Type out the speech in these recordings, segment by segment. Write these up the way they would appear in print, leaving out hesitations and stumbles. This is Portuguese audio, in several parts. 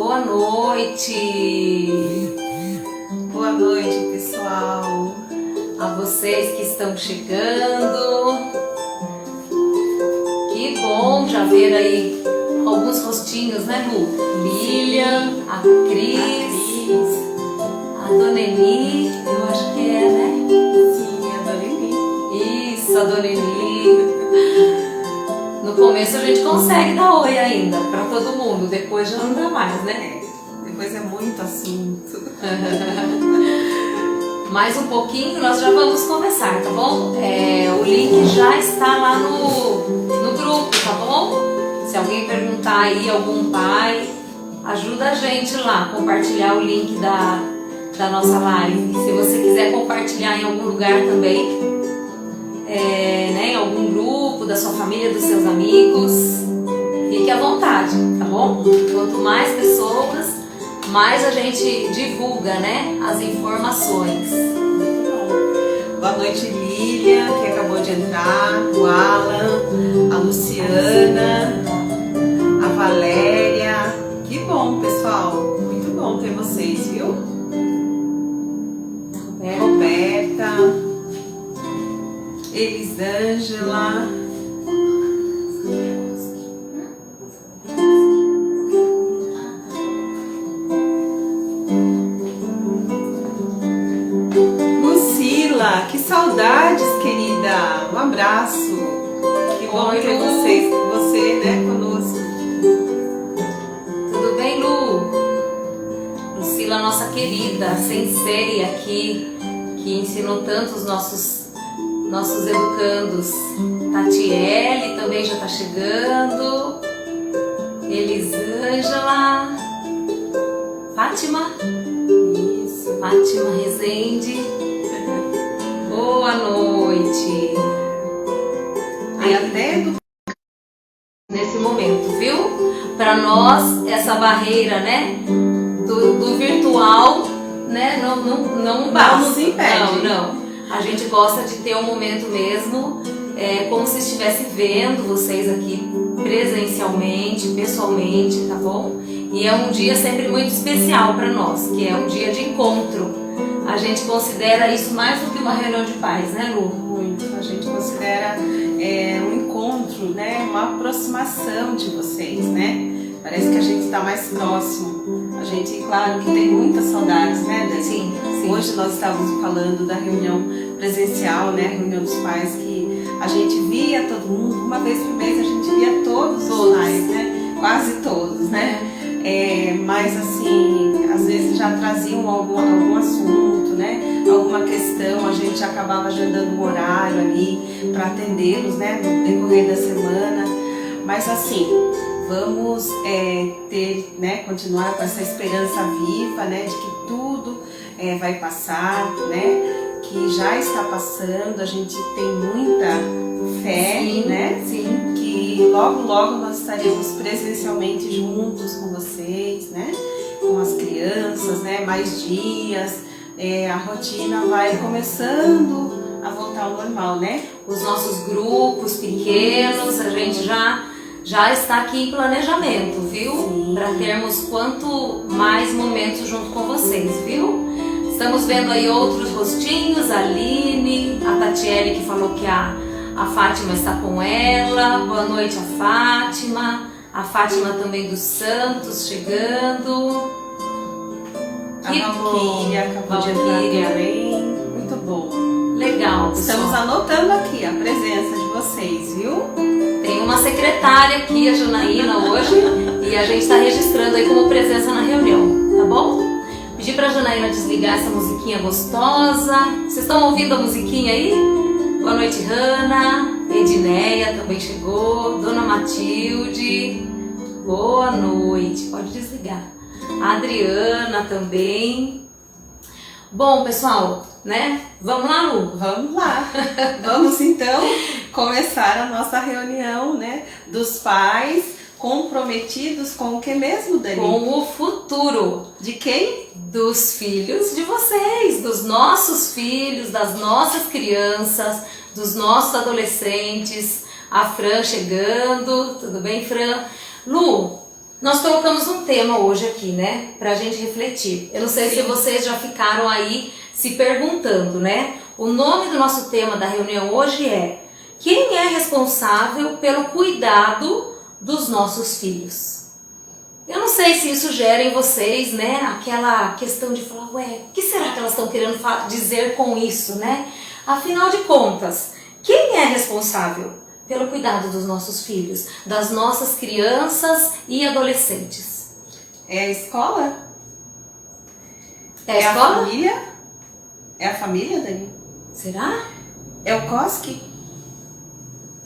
Boa noite! Boa noite, pessoal! A vocês que estão chegando. Que bom já ver aí alguns rostinhos, né, Lu? Lilian, a Cris, a Dona Eli, eu acho que é, né? Sim, a Dona Eli. Isso, a Dona Eli. No começo a gente consegue dar oi ainda pra todo mundo, depois já não dá mais, né? Depois é muito assunto. Mais um pouquinho nós já vamos começar, tá bom? O link já está lá no grupo, tá bom? Se alguém perguntar aí, algum pai, ajuda a gente lá, compartilhar o link da nossa live. Se você quiser compartilhar em algum lugar também, né, em algum grupo da sua família, dos seus amigos, fique à vontade, tá bom? Quanto mais pessoas, mais a gente divulga, né, as informações. Muito bom. Boa noite, Lilian, que acabou de entrar, o Alan, a Luciana, a Valéria. Que bom, pessoal. Muito bom ter vocês, viu? Roberta, Elisângela. Que saudades, querida! Um abraço! Que bom Oi, ter Lu. você, né, conosco. Tudo bem, Lu? Lucila, nossa querida sensei aqui, que ensinou tanto os nossos educandos. Tatiele também já está chegando. Elisângela. Fátima. Isso. Fátima Rezende. Boa noite. E até Nesse momento, viu? Para nós, essa barreira, né, do virtual, né, não basta. Não nos impede. Não. A gente gosta de ter um momento mesmo, como se estivesse vendo vocês aqui presencialmente, pessoalmente, tá bom? E é um dia sempre muito especial para nós, que é um dia de encontro. A gente considera isso mais do que uma reunião de pais, né, Lu? muito. A gente considera um encontro, né, uma aproximação de vocês, né? Parece que a gente está mais próximo. A gente, claro, que tem muitas saudades, né, Dani? Sim. Hoje nós estávamos falando da reunião presencial, né, a reunião dos pais, que a gente via todo mundo, uma vez por mês a gente via todos os pais, né? Quase todos, né? Mas assim, às vezes já traziam algum assunto, né? Alguma questão, a gente acabava agendando um horário ali para atendê-los, né? No decorrer da semana. Mas assim, vamos né? Continuar com essa esperança viva, né? De que tudo vai passar, né? Que já está passando, a gente tem muita fé, Sim, né? Sim. Que logo nós estaremos presencialmente juntos com vocês, né? Com as crianças, né? Mais dias, a rotina vai começando a voltar ao normal, né? Os nossos grupos pequenos, a gente já está aqui em planejamento, viu? Para termos quanto mais momentos junto com vocês, viu? Estamos vendo aí outros rostinhos, a Aline, a Tatiele que falou que a Fátima está com ela. Boa noite, a Fátima também dos Santos chegando. A Valquíria acabou de entrar também. Muito bom. Legal, pessoal. Estamos anotando aqui a presença de vocês, viu? Tem uma secretária aqui, a Janaína, hoje, e a gente está registrando aí como presença na reunião, tá bom? Pedi pra Janaína desligar essa musiquinha gostosa. Vocês estão ouvindo a musiquinha aí? Boa noite, Hanna. Edneia também chegou. Dona Matilde. Boa noite. Pode desligar. A Adriana também. Bom, pessoal, né? Vamos lá, Lu? Vamos lá. Vamos então começar a nossa reunião, né? Dos pais comprometidos com o que mesmo, Dani? Com o futuro. De quem? Dos filhos de vocês, dos nossos filhos, das nossas crianças, dos nossos adolescentes. A Fran chegando, tudo bem, Fran? Lu, Nós colocamos um tema hoje aqui, né, pra gente refletir. Eu não sei se vocês já ficaram aí se perguntando, né? O nome do nosso tema da reunião hoje é: quem é responsável pelo cuidado dos nossos filhos? Eu não sei se isso gera em vocês, né, aquela questão de falar, ué, o que será que elas estão querendo dizer com isso, né? Afinal de contas, quem é responsável pelo cuidado dos nossos filhos, das nossas crianças e adolescentes? É a escola? É a escola? A família? É a família, Dani? Será? É o COSC?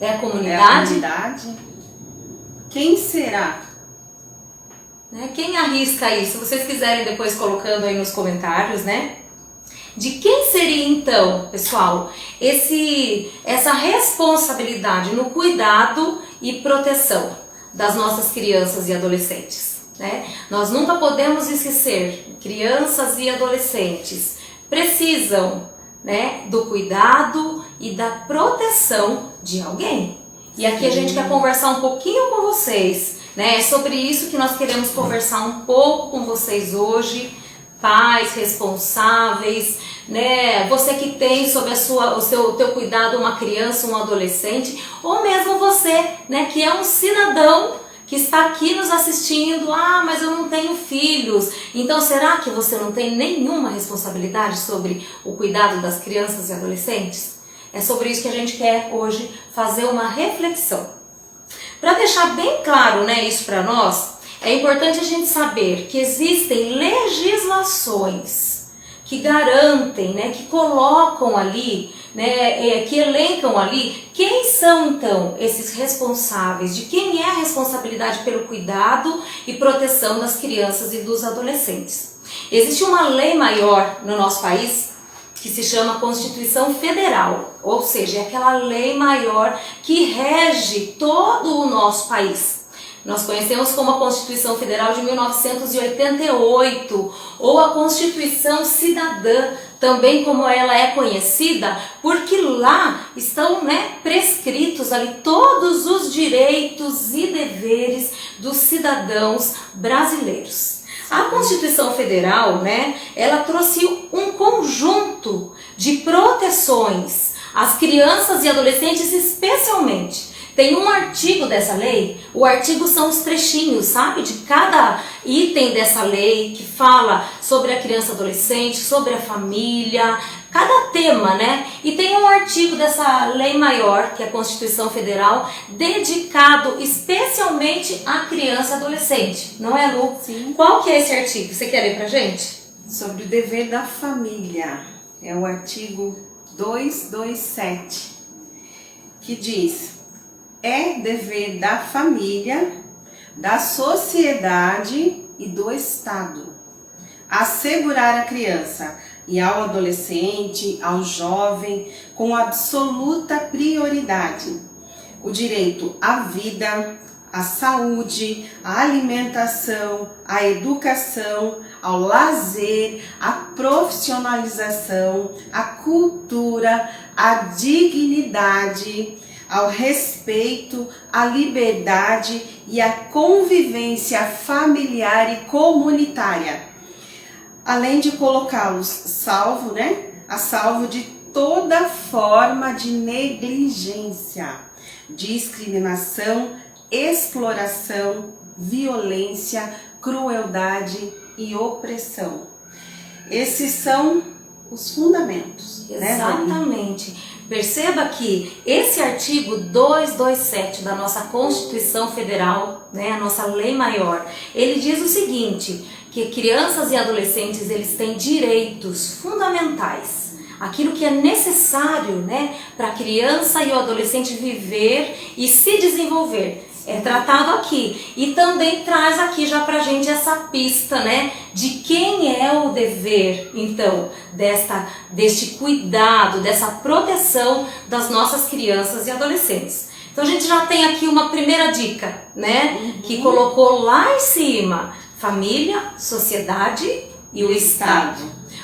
É a comunidade? É a comunidade? Quem será? Né? Quem arrisca aí? Se vocês quiserem depois colocando aí nos comentários, né? De quem seria então, pessoal, essa responsabilidade no cuidado e proteção das nossas crianças e adolescentes, né? Nós nunca podemos esquecer, crianças e adolescentes precisam, né, do cuidado e da proteção de alguém. E aqui a gente quer conversar um pouquinho com vocês, né? É sobre isso que nós queremos conversar um pouco com vocês hoje. Pais responsáveis, né? Você que tem sob o teu cuidado uma criança, um adolescente, ou mesmo você, né, que é um cidadão que está aqui nos assistindo. Ah, mas eu não tenho filhos. Então será que você não tem nenhuma responsabilidade sobre o cuidado das crianças e adolescentes? É sobre isso que a gente quer hoje fazer uma reflexão. Para deixar bem claro, né, isso para nós, é importante a gente saber que existem legislações que garantem, né, que colocam ali, né, que elencam ali quem são então esses responsáveis, de quem é a responsabilidade pelo cuidado e proteção das crianças e dos adolescentes. Existe uma lei maior no nosso país que se chama Constituição Federal, ou seja, é aquela lei maior que rege todo o nosso país. Nós conhecemos como a Constituição Federal de 1988, ou a Constituição Cidadã, também como ela é conhecida, porque lá estão, né, prescritos ali todos os direitos e deveres dos cidadãos brasileiros. A Constituição Federal, né, ela trouxe um conjunto de proteções às crianças e adolescentes especialmente. Tem um artigo dessa lei, o artigo são os trechinhos, sabe? De cada item dessa lei que fala sobre a criança e adolescente, sobre a família, cada tema, né? E tem um artigo dessa lei maior, que é a Constituição Federal, dedicado especialmente à criança e adolescente. Não é, Lu? Sim. Qual que é esse artigo? Você quer ler pra gente? Sobre o dever da família. É o artigo 227, que diz: é dever da família, da sociedade e do Estado assegurar a criança e ao adolescente, ao jovem, com absoluta prioridade, o direito à vida, à saúde, à alimentação, à educação, ao lazer, à profissionalização, à cultura, à dignidade, ao respeito, à liberdade e à convivência familiar e comunitária, além de colocá-los salvo, né, a salvo de toda forma de negligência, discriminação, exploração, violência, crueldade e opressão. Esses são os fundamentos. Exatamente. Né, perceba que esse artigo 227 da nossa Constituição Federal, né, a nossa lei maior, ele diz o seguinte, que crianças e adolescentes eles têm direitos fundamentais, aquilo que é necessário, né, para a criança e o adolescente viver e se desenvolver. É tratado aqui e também traz aqui já pra gente essa pista, né, de quem é o dever, então, deste cuidado, dessa proteção das nossas crianças e adolescentes. Então a gente já tem aqui uma primeira dica, né, que colocou lá em cima, família, sociedade e o Estado.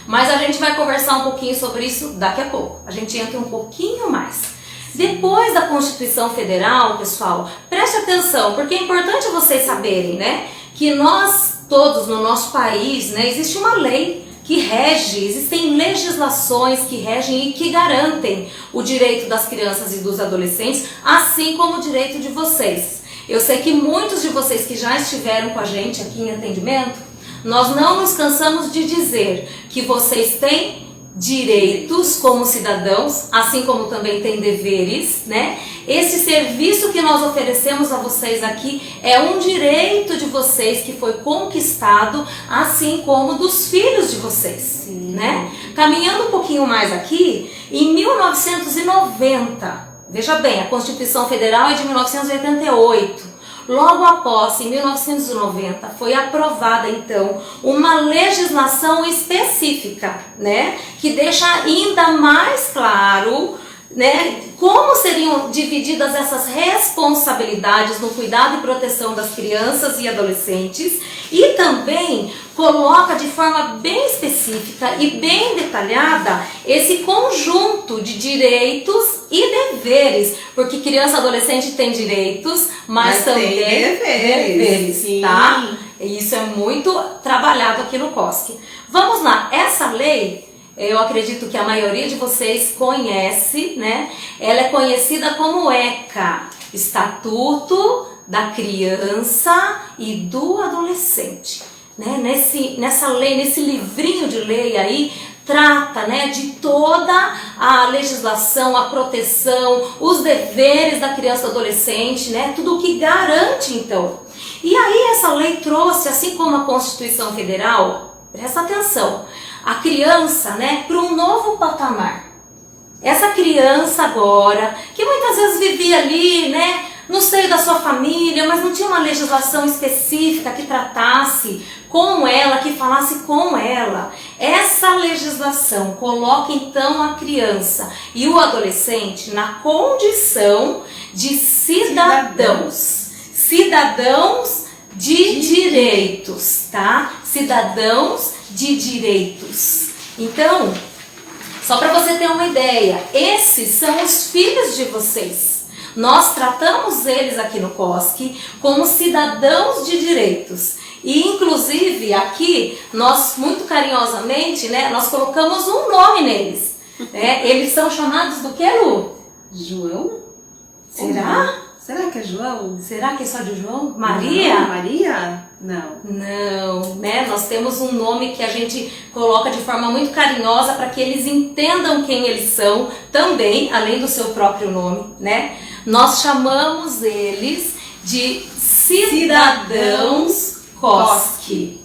Mas a gente vai conversar um pouquinho sobre isso daqui a pouco, a gente entra um pouquinho mais. Depois da Constituição Federal, pessoal, preste atenção, porque é importante vocês saberem, né, que nós todos no nosso país, né, existe uma lei que rege, existem legislações que regem e que garantem o direito das crianças e dos adolescentes, assim como o direito de vocês. Eu sei que muitos de vocês que já estiveram com a gente aqui em atendimento, nós não nos cansamos de dizer que vocês têm direitos como cidadãos, assim como também têm deveres, né? Esse serviço que nós oferecemos a vocês aqui é um direito de vocês que foi conquistado, assim como dos filhos de vocês, né? Caminhando um pouquinho mais aqui, em 1990, veja bem, a Constituição Federal é de 1988. Logo após, em 1990, foi aprovada então uma legislação específica, né, que deixa ainda mais claro, né, como seriam divididas essas responsabilidades no cuidado e proteção das crianças e adolescentes, e também coloca de forma bem específica e bem detalhada esse conjunto de direitos e deveres, porque criança e adolescente tem direitos, mas também deveres, tá? Isso é muito trabalhado aqui no COSC. Vamos lá, essa lei, eu acredito que a maioria de vocês conhece, né? Ela é conhecida como ECA, Estatuto da Criança e do Adolescente. Né? Nessa lei, nesse livrinho de lei aí, trata, né, de toda a legislação, a proteção, os deveres da criança e do adolescente, né? Tudo o que garante então. E aí essa lei trouxe, assim como a Constituição Federal, presta atenção, a criança, né, para um novo patamar. Essa criança agora, que muitas vezes vivia ali, né, no seio da sua família, mas não tinha uma legislação específica que tratasse com ela, que falasse com ela. Essa legislação coloca então a criança e o adolescente na condição de cidadãos de direitos, tá? Cidadãos de direitos. Então, só para você ter uma ideia, esses são os filhos de vocês. Nós tratamos eles aqui no COSC como cidadãos de direitos. E inclusive aqui, nós muito carinhosamente, né, nós colocamos um nome neles. Eles são chamados do que, Lu? João? Será? Será que é João? Será que é só de João? Maria? Não, Maria? Não. Não, né? Nós temos um nome que a gente coloca de forma muito carinhosa para que eles entendam quem eles são também, além do seu próprio nome, né? Nós chamamos eles de cidadãos COSC.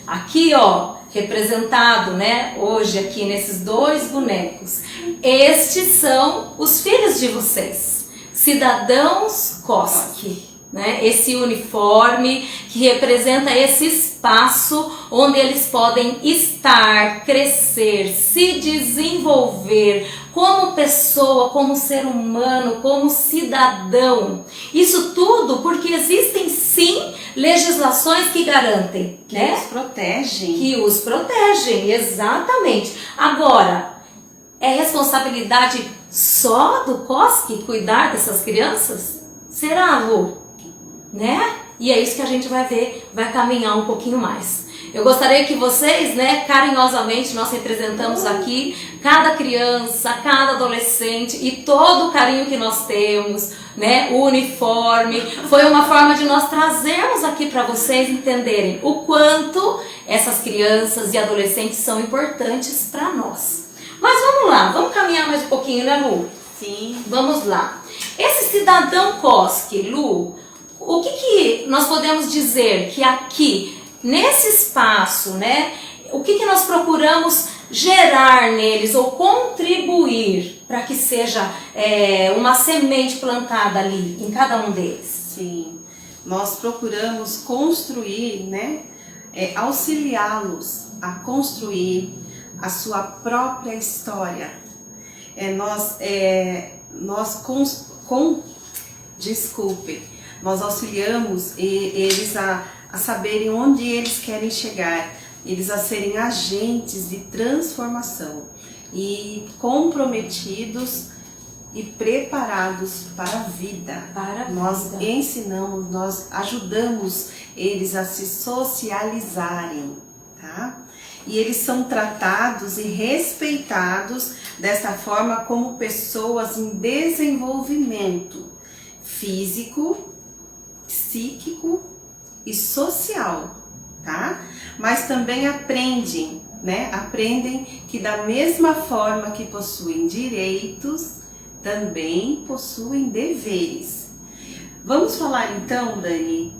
Aqui, ó, representado, né, hoje aqui nesses dois bonecos. Estes são os filhos de vocês, cidadãos COSC. Né? Esse uniforme que representa esse espaço onde eles podem estar, crescer, se desenvolver como pessoa, como ser humano, como cidadão. Isso tudo porque existem sim legislações que garantem, que né? os protegem. Que os protegem, exatamente. Agora, é responsabilidade só do COSC cuidar dessas crianças? Será, Lu? Né? E é isso que a gente vai ver, vai caminhar um pouquinho mais. Eu gostaria que vocês, né, carinhosamente, nós representamos aqui cada criança, cada adolescente e todo o carinho que nós temos, né, o uniforme. Foi uma forma de nós trazermos aqui para vocês entenderem o quanto essas crianças e adolescentes são importantes para nós. Mas vamos lá, vamos caminhar mais um pouquinho, né, Lu? Sim. Vamos lá. Esse cidadão COSC, Lu, o que nós podemos dizer que aqui, nesse espaço, né, o que nós procuramos gerar neles ou contribuir para que seja uma semente plantada ali em cada um deles? Sim, nós procuramos construir, né, auxiliá-los a construir a sua própria história. Nós auxiliamos eles a saberem onde eles querem chegar, eles a serem agentes de transformação e comprometidos e preparados para a vida. Nós ensinamos, nós ajudamos eles a se socializarem, tá? E eles são tratados e respeitados dessa forma como pessoas em desenvolvimento físico, psíquico e social, tá? Mas também aprendem, né? Aprendem que da mesma forma que possuem direitos, também possuem deveres. Vamos falar então, Dani,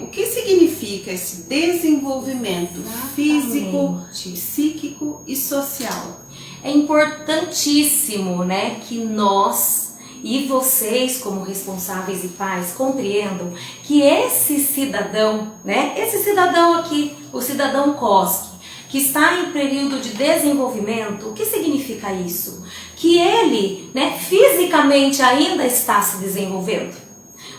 o que significa esse desenvolvimento físico, psíquico e social? É importantíssimo, né, que nós e vocês, como responsáveis e pais, compreendam que esse cidadão, né, esse cidadão aqui, o cidadão Koski, que está em período de desenvolvimento, o que significa isso? Que ele, né, fisicamente ainda está se desenvolvendo.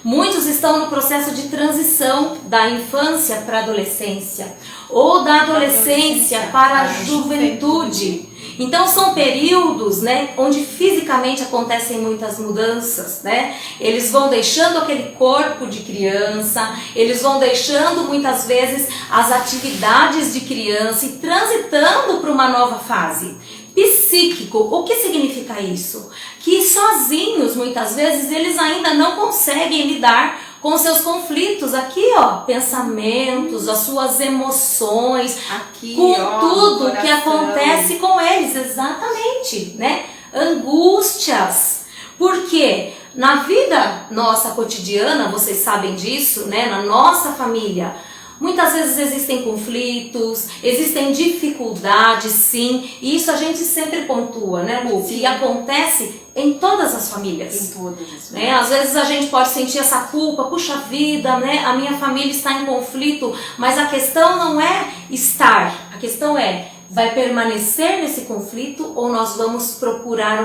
Muitos estão no processo de transição da infância para a adolescência, ou da adolescência para a juventude. Então são períodos, né, onde fisicamente acontecem muitas mudanças, né? Eles vão deixando aquele corpo de criança, eles vão deixando muitas vezes as atividades de criança e transitando para uma nova fase. Psíquico, o que significa isso? Que sozinhos, muitas vezes, eles ainda não conseguem lidar com seus conflitos, aqui ó, pensamentos, as suas emoções, aqui, com ó, tudo que acontece com eles, exatamente, né? Angústias, porque na vida nossa cotidiana, vocês sabem disso, né? Na nossa família, muitas vezes existem conflitos, existem dificuldades, sim, e isso a gente sempre pontua, né, Lu? Que acontece em todas as famílias. Em todas as famílias. Né? Às vezes a gente pode sentir essa culpa, puxa vida, né? A minha família está em conflito, mas a questão não é estar, a questão é, vai permanecer nesse conflito ou nós vamos procurar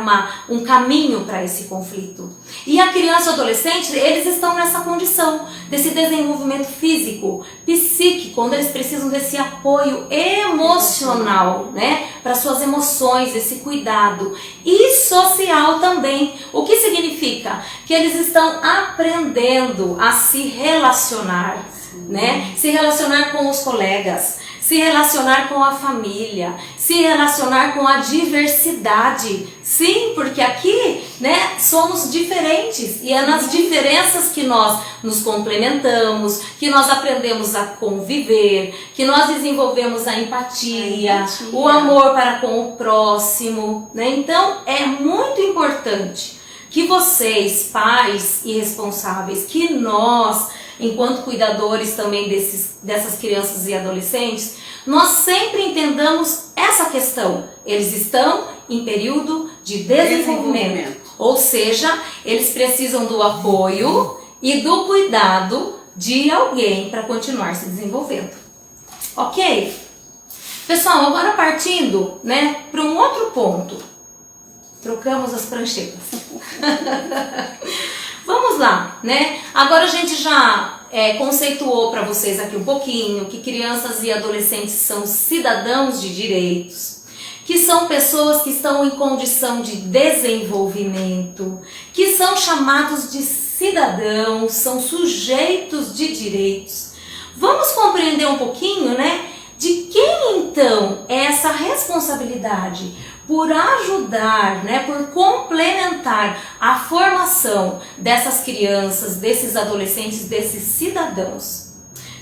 um caminho para esse conflito? E a criança e o adolescente, eles estão nessa condição, desse desenvolvimento físico, psíquico, onde eles precisam desse apoio emocional, né? Para suas emoções, esse cuidado. E social também. O que significa? Que eles estão aprendendo a se relacionar, né? Se relacionar com os colegas, se relacionar com a família, se relacionar com a diversidade. Sim, porque aqui, né, somos diferentes e é nas diferenças que nós nos complementamos, que nós aprendemos a conviver, que nós desenvolvemos a empatia, o amor para com o próximo, né? Então, é muito importante que vocês, pais e responsáveis, que nós, enquanto cuidadores também dessas crianças e adolescentes, nós sempre entendamos essa questão. Eles estão em período de desenvolvimento. Ou seja, eles precisam do apoio e do cuidado de alguém para continuar se desenvolvendo. Ok? Pessoal, agora partindo, né, para um outro ponto. Trocamos as pranchetas. Vamos lá, né? Agora a gente já conceituou para vocês aqui um pouquinho que crianças e adolescentes são cidadãos de direitos, que são pessoas que estão em condição de desenvolvimento, que são chamados de cidadãos, são sujeitos de direitos. Vamos compreender um pouquinho, né? De quem então é essa responsabilidade por ajudar, né, por complementar a formação dessas crianças, desses adolescentes, desses cidadãos?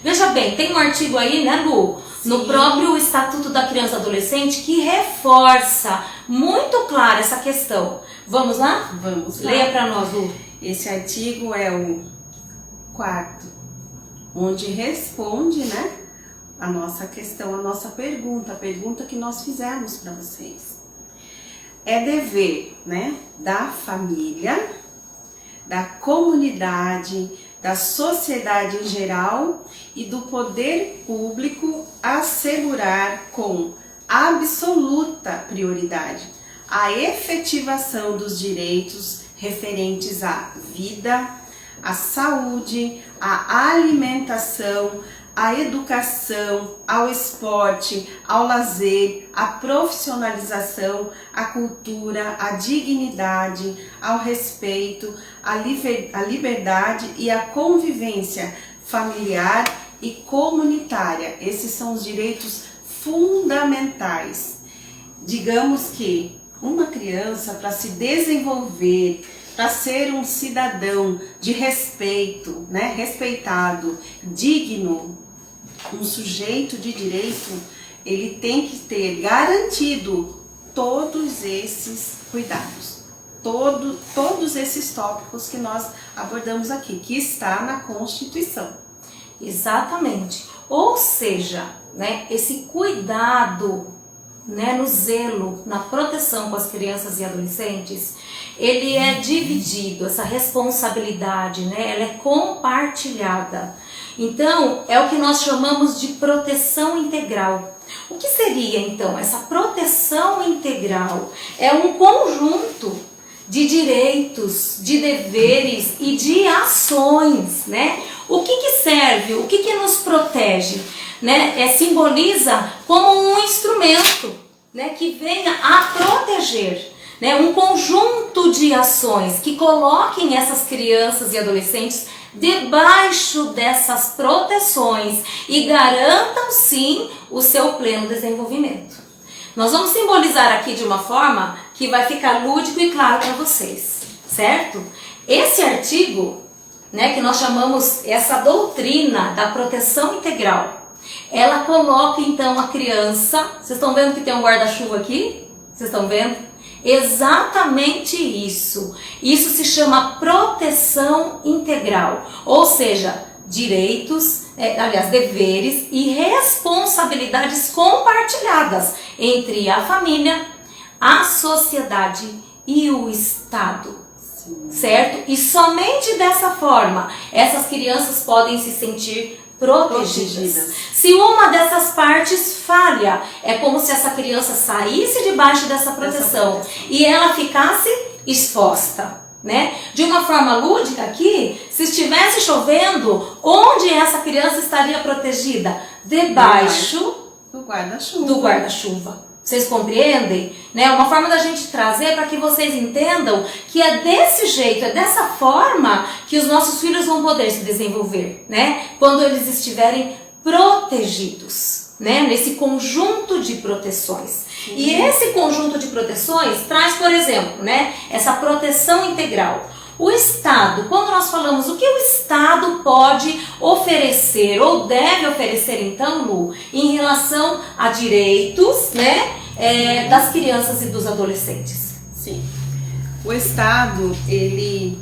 Veja bem, tem um artigo aí, né, Lu, no próprio Estatuto da Criança e Adolescente que reforça muito claro essa questão. Vamos lá? Vamos lá. Leia para nós, Lu. Esse artigo é o 4º, onde responde, né, a nossa questão, a nossa pergunta, a pergunta que nós fizemos para vocês. É dever, né, da família, da comunidade, da sociedade em geral e do poder público assegurar com absoluta prioridade a efetivação dos direitos referentes à vida, à saúde, à alimentação, à educação, ao esporte, ao lazer, à profissionalização, à cultura, à dignidade, ao respeito, à liberdade e à convivência familiar e comunitária. Esses são os direitos fundamentais. Digamos que uma criança, para se desenvolver, para ser um cidadão de respeito, né, respeitado, digno, um sujeito de direito, ele tem que ter garantido todos esses cuidados, todos esses tópicos que nós abordamos aqui, que está na Constituição. Exatamente. Ou seja, né, esse cuidado, né, no zelo, na proteção com as crianças e adolescentes, ele é dividido, essa responsabilidade, né, ela é compartilhada. Então, é o que nós chamamos de proteção integral. O que seria, então, essa proteção integral? É um conjunto de direitos, de deveres e de ações, né? O que serve, o que nos protege, né? Simboliza como um instrumento, né, que venha a proteger, né, um conjunto de ações que coloquem essas crianças e adolescentes debaixo dessas proteções e garantam sim o seu pleno desenvolvimento. Nós vamos simbolizar aqui de uma forma que vai ficar lúdico e claro para vocês, certo? Esse artigo, né, que nós chamamos essa doutrina da proteção integral, ela coloca então a criança, vocês estão vendo que tem um guarda-chuva aqui? Vocês estão vendo? Exatamente isso. Isso se chama proteção integral, ou seja, direitos, deveres e responsabilidades compartilhadas entre a família, a sociedade e o Estado. Sim. Certo? E somente dessa forma essas crianças podem se sentir protegidas. Se uma dessas partes falha, é como se essa criança saísse debaixo dessa proteção e ela ficasse exposta, né? De uma forma lúdica aqui, se estivesse chovendo, onde essa criança estaria protegida? Debaixo do guarda-chuva. Do guarda-chuva. Vocês compreendem? Né? Uma forma da gente trazer para que vocês entendam que é desse jeito, é dessa forma que os nossos filhos vão poder se desenvolver, né? Quando eles estiverem protegidos, né? Nesse conjunto de proteções. Sim. E esse conjunto de proteções traz, por exemplo, né, essa proteção integral. O Estado, quando nós falamos o que o Estado pode oferecer ou deve oferecer então, Lu, em relação a direitos, né, das crianças e dos adolescentes? Sim. O Estado, ele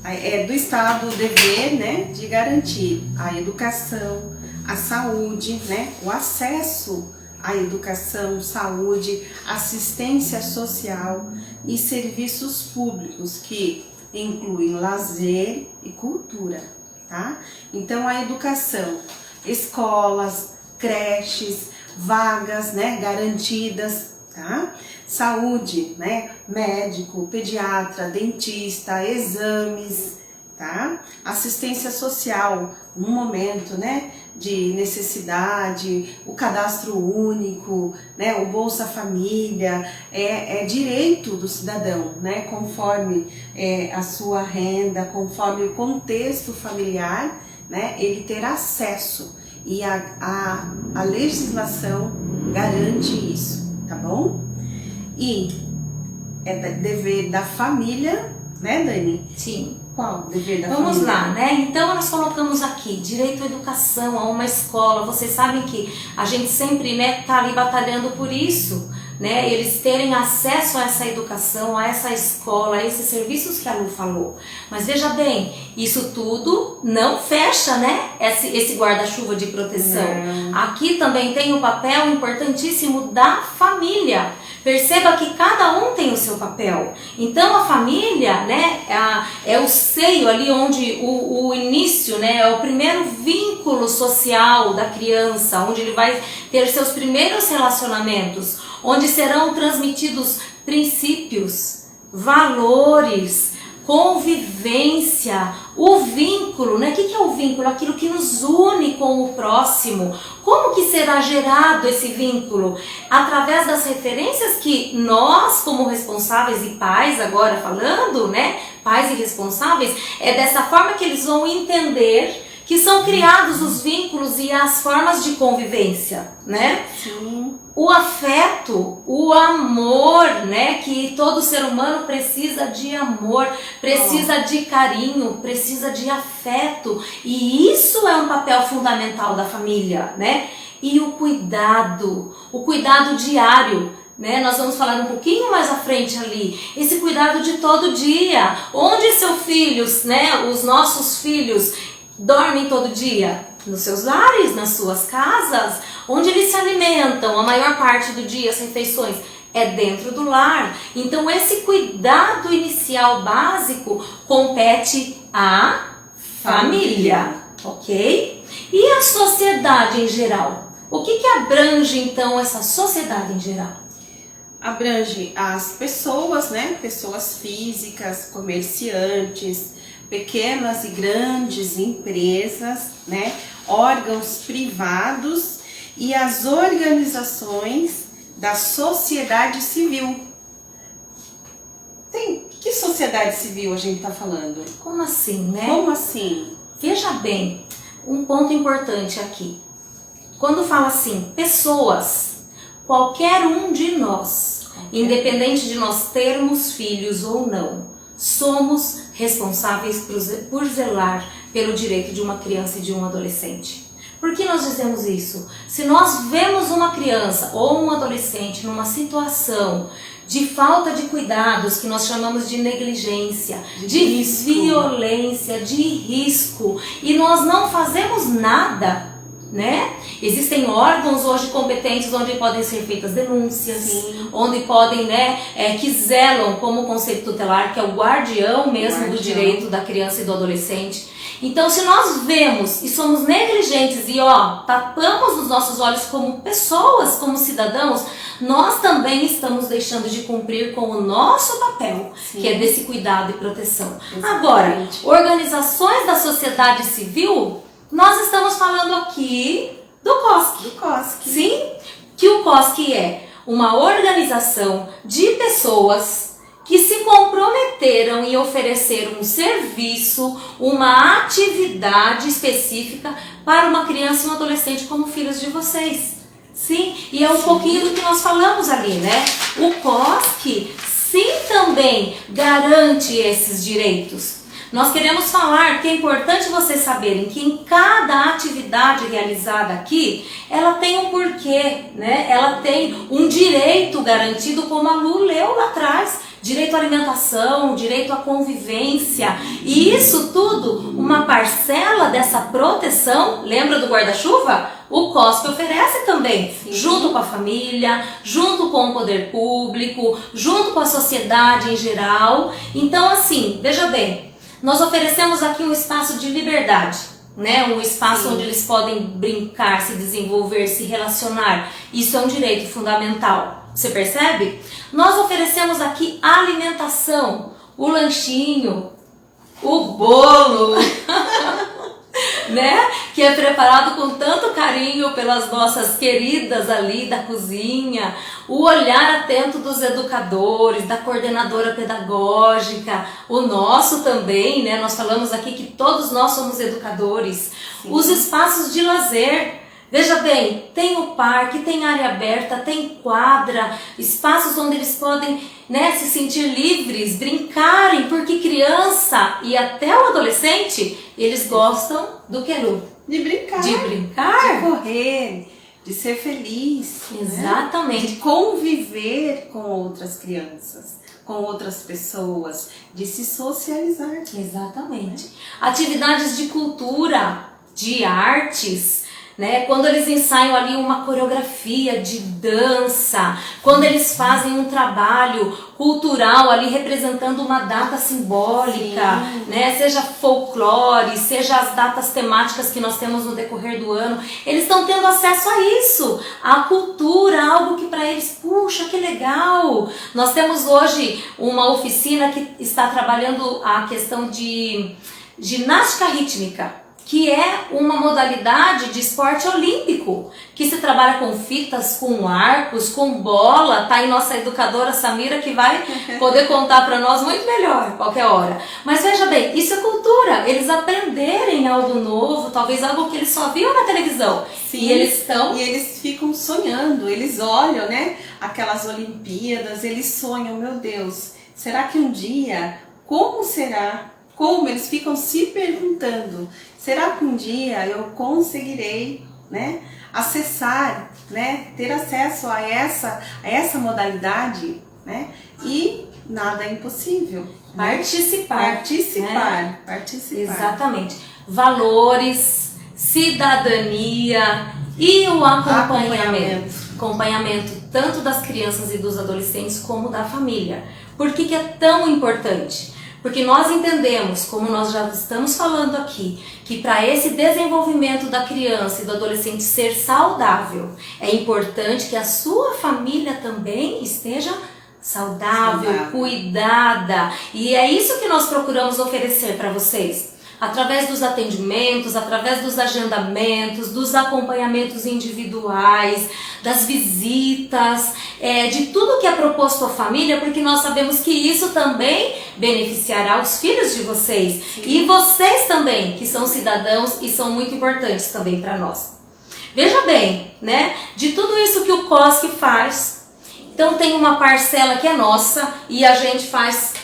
é do Estado o dever, né, de garantir a educação, a saúde, né, o acesso à educação, saúde, assistência social e serviços públicos que incluem lazer e cultura, tá? Então a educação, escolas, creches, vagas, né, garantidas, tá? Saúde, né, médico, pediatra, dentista, exames, tá? Assistência social, um momento, né, de necessidade, o cadastro único, né, o Bolsa Família, é direito do cidadão, né, conforme a sua renda, conforme o contexto familiar, né, ele ter acesso, e a legislação garante isso, tá bom? E é dever da família, né, Dani? Sim. Qual o dever da Vamos família? lá, né? Então nós colocamos aqui direito à educação, a uma escola. Vocês sabem que a gente sempre, né, tá ali batalhando por isso, né? Eles terem acesso a essa educação, a essa escola, a esses serviços que a Lu falou. Mas veja bem, isso tudo não fecha, né, esse guarda-chuva de proteção. Aqui também tem o papel importantíssimo da família. Perceba que cada um tem o seu papel. Então a família, né, é o seio ali onde o início, né, é o primeiro vínculo social da criança, onde ele vai ter seus primeiros relacionamentos, onde serão transmitidos princípios, valores, convivência, O vínculo, né? O que é o vínculo? Aquilo que nos une com o próximo. Como que será gerado esse vínculo? Através das referências que nós, como responsáveis e pais, agora falando, né? Pais e responsáveis, é dessa forma que eles vão entender que são criados os vínculos e as formas de convivência, né? Sim. O afeto, o amor, né? Que todo ser humano precisa de amor, precisa de carinho, precisa de afeto. E isso é um papel fundamental da família, né? E o cuidado diário, né? Nós vamos falar um pouquinho mais à frente ali. Esse cuidado de todo dia. Onde seus filhos, né? Os nossos filhos dormem todo dia? Nos seus lares, nas suas casas, onde eles se alimentam a maior parte do dia, as refeições, é dentro do lar. Então esse cuidado inicial básico compete à família, ok? E a sociedade em geral? O que abrange então essa sociedade em geral? Abrange as pessoas, né? Pessoas físicas, comerciantes, pequenas e grandes empresas, né? Órgãos privados e as organizações da sociedade civil. Que sociedade civil a gente está falando? Como assim, né? Como assim? Veja bem, um ponto importante aqui. Quando fala assim, pessoas, qualquer um de nós, independente de nós termos filhos ou não, somos responsáveis por zelar pelo direito de uma criança e de um adolescente. Por que nós dizemos isso? Se nós vemos uma criança ou um adolescente numa situação de falta de cuidados, que nós chamamos de negligência, de violência, de risco, e nós não fazemos nada, né? Existem órgãos hoje competentes onde podem ser feitas denúncias, Sim. onde podem, né, que zelam como conselho tutelar, que é o guardião mesmo do direito da criança e do adolescente. Então, se nós vemos e somos negligentes e tapamos os nossos olhos como pessoas, como cidadãos, nós também estamos deixando de cumprir com o nosso papel, Sim. que é desse cuidado e proteção. Exatamente. Agora, organizações da sociedade civil, nós estamos falando aqui do COSC. Do COSC. Sim, que o COSC é uma organização de pessoas que se comprometeram em oferecer um serviço, uma atividade específica para uma criança e um adolescente como filhos de vocês. Sim, e é um pouquinho do que nós falamos ali, né? O COSC, sim, também garante esses direitos. Nós queremos falar que é importante vocês saberem que em cada atividade realizada aqui, ela tem um porquê, né? Ela tem um direito garantido, como a Lu leu lá atrás. Direito à alimentação, direito à convivência. E isso tudo, uma parcela dessa proteção, lembra do guarda-chuva? O COSC oferece também, Sim. Junto com a família, junto com o poder público, junto com a sociedade em geral. Então assim, veja bem, nós oferecemos aqui um espaço de liberdade, né? Um espaço Sim. onde eles podem brincar, se desenvolver, se relacionar. Isso é um direito fundamental. Você percebe? Nós oferecemos aqui alimentação, o lanchinho, o bolo, né? Que é preparado com tanto carinho pelas nossas queridas ali da cozinha, o olhar atento dos educadores, da coordenadora pedagógica, o nosso também, né? Nós falamos aqui que todos nós somos educadores. Sim. Os espaços de lazer. Veja bem, tem o parque, tem área aberta, tem quadra, espaços onde eles podem, né, se sentir livres, brincarem, porque criança e até o adolescente, eles gostam do que, Lu? De brincar. De brincar. De correr, de ser feliz. Exatamente. Né? De conviver com outras crianças, com outras pessoas, de se socializar. Exatamente. Atividades de cultura, de artes, né? Quando eles ensaiam ali uma coreografia de dança, quando eles fazem um trabalho cultural ali representando uma data simbólica, né? Seja folclore, seja as datas temáticas que nós temos no decorrer do ano, eles estão tendo acesso a isso, a cultura, algo que para eles, puxa, que legal! Nós temos hoje uma oficina que está trabalhando a questão de ginástica rítmica, que é uma modalidade de esporte olímpico, que se trabalha com fitas, com arcos, com bola. Tá aí nossa educadora Samira, que vai poder contar para nós muito melhor qualquer hora. Mas veja bem, isso é cultura, eles aprenderem algo novo, talvez algo que eles só viam na televisão. Sim, e eles ficam sonhando, eles olham, né, aquelas Olimpíadas, eles sonham, meu Deus, será que um dia, como será? Como eles ficam se perguntando, será que um dia eu conseguirei, né, acessar, né, ter acesso a essa modalidade, né? E nada é impossível. Participar. Participar. Exatamente. Valores, cidadania e o acompanhamento. Acompanhamento tanto das crianças e dos adolescentes como da família. Por que é tão importante? Porque nós entendemos, como nós já estamos falando aqui, que para esse desenvolvimento da criança e do adolescente ser saudável, é importante que a sua família também esteja saudável, cuidada. E é isso que nós procuramos oferecer para vocês. Através dos atendimentos, através dos agendamentos, dos acompanhamentos individuais, das visitas, de tudo que é proposto à família, porque nós sabemos que isso também beneficiará os filhos de vocês. Sim. E vocês também, que são cidadãos e são muito importantes também para nós. Veja bem, né? De tudo isso que o COSC faz, então tem uma parcela que é nossa e a gente faz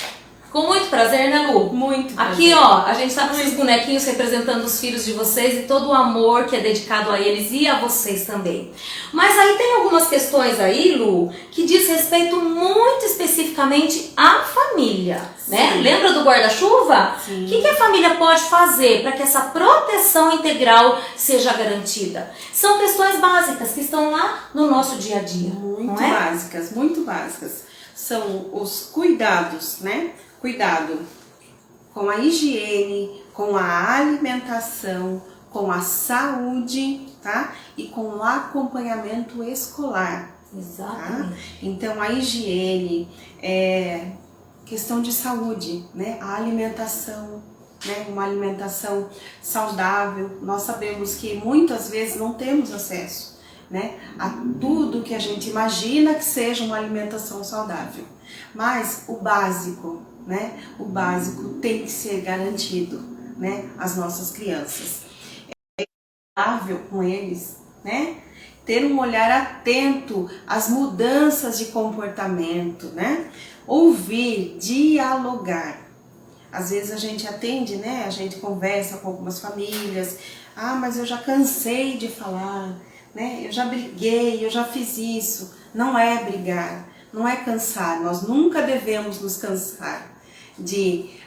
com muito prazer, né, Lu? Muito prazer. Aqui, ó, a gente tá com esses bonequinhos representando os filhos de vocês e todo o amor que é dedicado a eles e a vocês também. Mas aí tem algumas questões aí, Lu, que diz respeito muito especificamente à família, né? Lembra do guarda-chuva? O que a família pode fazer para que essa proteção integral seja garantida? São questões básicas que estão lá no nosso dia a dia. Muito básicas, muito básicas. São os cuidados, né? Cuidado com a higiene, com a alimentação, com a saúde, tá? E com o acompanhamento escolar. Exatamente. Tá? Então, a higiene, questão de saúde, né? A alimentação, né? Uma alimentação saudável. Nós sabemos que muitas vezes não temos acesso, né, a tudo que a gente imagina que seja uma alimentação saudável. Mas o básico, né? O básico tem que ser garantido, né? Às nossas crianças. É saudável com eles, né? Ter um olhar atento às mudanças de comportamento, né? Ouvir, dialogar. Às vezes a gente atende, né? A gente conversa com algumas famílias. Ah, mas eu já cansei de falar, né? Eu já briguei, eu já fiz isso. Não é brigar, não é cansar. Nós nunca devemos nos cansar.